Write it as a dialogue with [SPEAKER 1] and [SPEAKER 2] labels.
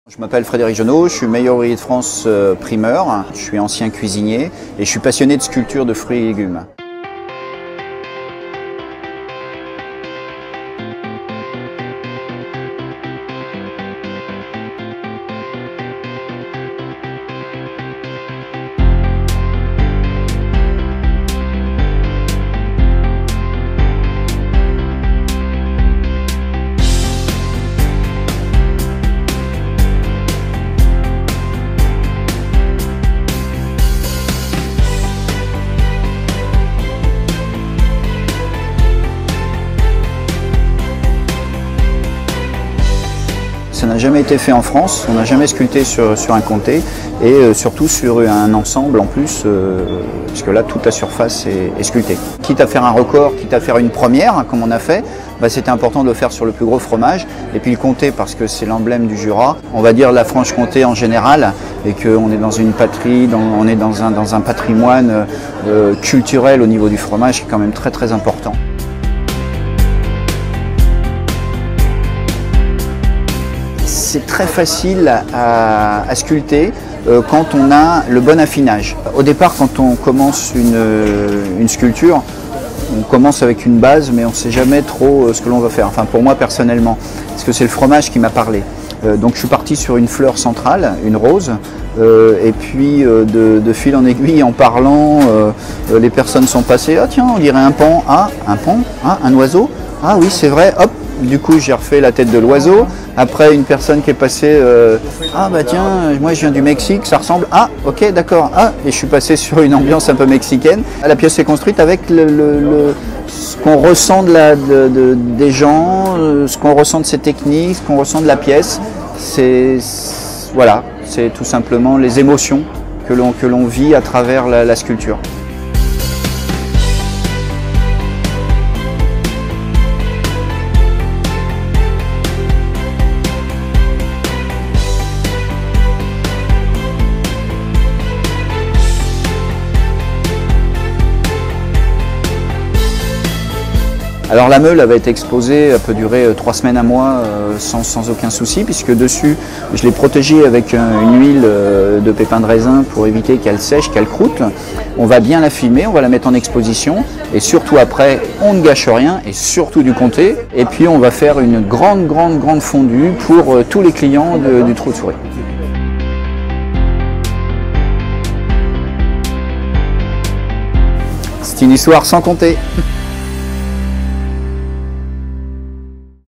[SPEAKER 1] Je m'appelle Frédéric Genot, je suis meilleur ouvrier de France primeur, je suis ancien cuisinier et je suis passionné de sculpture de fruits et légumes. Ça n'a jamais été fait en France, on n'a jamais sculpté sur un comté et surtout sur un ensemble en plus, parce que là toute la surface est sculptée. Quitte à faire un record, quitte à faire une première, comme on a fait, c'était important de le faire sur le plus gros fromage. Et puis le comté parce que c'est l'emblème du Jura, on va dire la Franche-Comté en général, et qu'on est dans une patrie, on est dans un patrimoine culturel au niveau du fromage qui est quand même très très important. C'est très facile à sculpter quand on a le bon affinage. Au départ, quand on commence une sculpture, on commence avec une base, mais on ne sait jamais trop ce que l'on va faire. Enfin, pour moi personnellement, parce que c'est le fromage qui m'a parlé. Donc je suis parti sur une fleur centrale, une rose, et puis de fil en aiguille, en parlant, les personnes sont passées. Ah tiens, on dirait un paon. Ah, un paon. Ah, un oiseau. Ah oui, c'est vrai. Hop. Du coup, j'ai refait la tête de l'oiseau. Après, une personne qui est passée, ah bah tiens, moi je viens du Mexique, ça ressemble. Ah, ok, d'accord. Ah, et je suis passé sur une ambiance un peu mexicaine. La pièce est construite avec ce qu'on ressent des gens, ce qu'on ressent de ces techniques, ce qu'on ressent de la pièce. Voilà, c'est tout simplement les émotions que l'on vit à travers la sculpture. Alors la meule avait été exposée, elle peut durer 3 semaines à mois sans aucun souci, puisque dessus je l'ai protégée avec une huile de pépins de raisin pour éviter qu'elle sèche, qu'elle croûte. On va bien la filmer, on va la mettre en exposition et surtout après on ne gâche rien et surtout du comté. Et puis on va faire une grande fondue pour tous les clients du Trou de Souris. C'est une histoire sans compter.